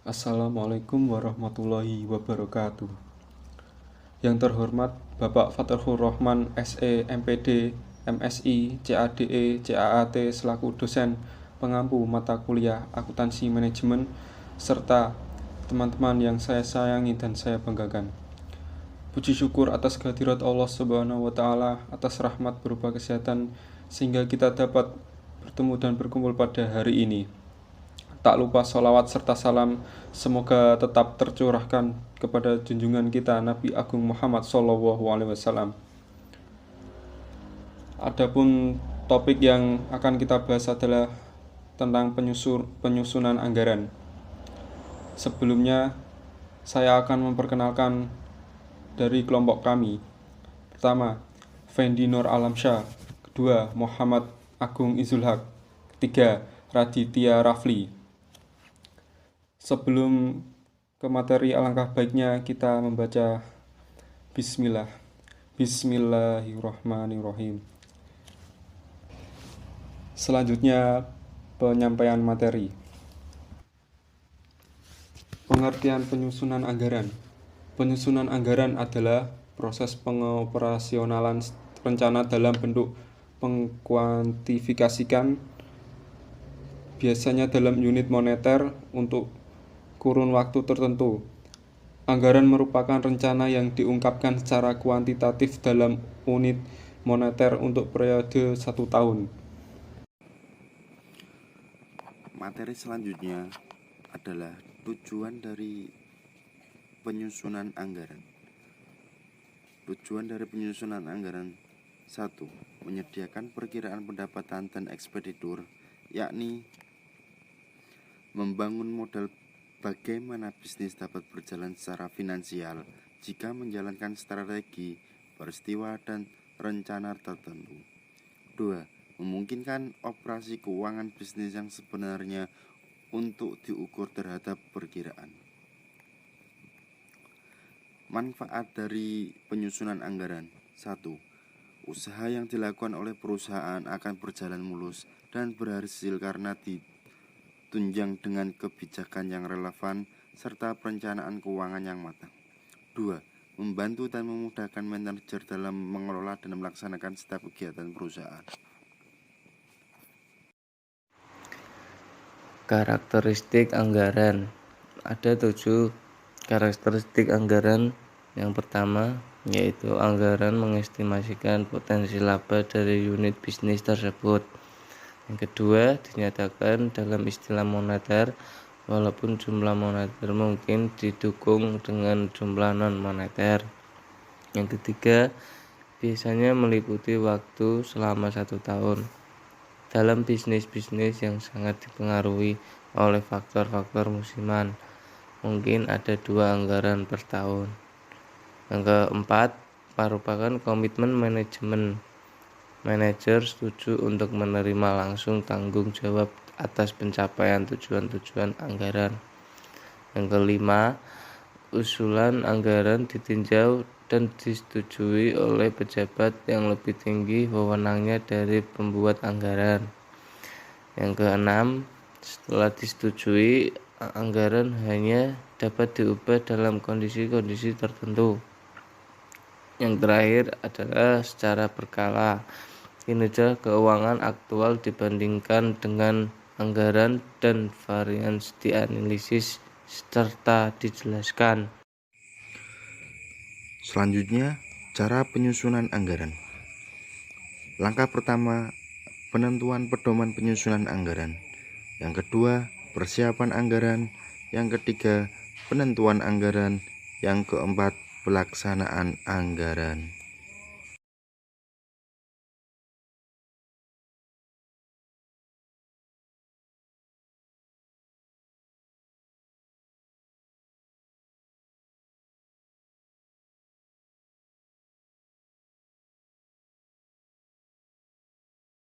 Assalamualaikum warahmatullahi wabarakatuh. Yang terhormat Bapak Fathur Rahman SE, MPD, MSI, CADE, CAAT selaku dosen pengampu mata kuliah akuntansi manajemen serta teman-teman yang saya sayangi dan saya banggakan. Puji syukur atas kehadirat Allah Subhanahu wa taala atas rahmat berupa kesehatan sehingga kita dapat bertemu dan berkumpul pada hari ini. Tak lupa sholawat serta salam semoga tetap tercurahkan kepada junjungan kita Nabi Agung Muhammad SAW. Adapun topik yang akan kita bahas adalah tentang penyusunan anggaran. Sebelumnya saya akan memperkenalkan dari kelompok kami. Pertama, Fendi Nur Alamsyah. Kedua, Muhammad Agung Izulhaq. Ketiga, Raditya Rafli. Sebelum ke materi, alangkah baiknya kita membaca Bismillah. Bismillahirrahmanirrahim. Selanjutnya penyampaian materi. Pengertian penyusunan anggaran. Penyusunan anggaran adalah proses pengoperasionalan rencana dalam bentuk pengkuantifikasikan, biasanya dalam unit moneter untuk kurun waktu tertentu. Anggaran merupakan rencana yang diungkapkan secara kuantitatif dalam unit moneter untuk periode 1 tahun. Materi selanjutnya adalah tujuan dari penyusunan anggaran. Tujuan dari penyusunan anggaran 1. Menyediakan perkiraan pendapatan dan ekspeditur, yakni membangun modal bagaimana bisnis dapat berjalan secara finansial jika menjalankan strategi, peristiwa, dan rencana tertentu. 2. Memungkinkan operasi keuangan bisnis yang sebenarnya untuk diukur terhadap perkiraan. Manfaat dari penyusunan anggaran. 1. Usaha yang dilakukan oleh perusahaan akan berjalan mulus dan berhasil karena ditunjang dengan kebijakan yang relevan serta perencanaan keuangan yang matang. 2. Membantu dan memudahkan manajer dalam mengelola dan melaksanakan setiap kegiatan perusahaan. Karakteristik anggaran. Ada 7 karakteristik anggaran. Yang pertama, yaitu anggaran mengestimasikan potensi laba dari unit bisnis tersebut. Yang kedua, dinyatakan dalam istilah moneter, walaupun jumlah moneter mungkin didukung dengan jumlah non-moneter. Yang ketiga, biasanya meliputi waktu selama 1 tahun. Dalam bisnis-bisnis yang sangat dipengaruhi oleh faktor-faktor musiman, mungkin ada 2 anggaran per tahun. Yang keempat, merupakan komitmen manajemen. Manajer setuju untuk menerima langsung tanggung jawab atas pencapaian tujuan-tujuan anggaran. Yang kelima, usulan anggaran ditinjau dan disetujui oleh pejabat yang lebih tinggi wewenangnya dari pembuat anggaran. Yang keenam, setelah disetujui, anggaran hanya dapat diubah dalam kondisi-kondisi tertentu. Yang terakhir adalah secara berkala. Kinerja keuangan aktual dibandingkan dengan anggaran dan varians dianalisis serta dijelaskan. Selanjutnya, cara penyusunan anggaran. Langkah pertama, penentuan pedoman penyusunan anggaran. Yang kedua, persiapan anggaran. Yang ketiga, penentuan anggaran. Yang keempat, pelaksanaan anggaran.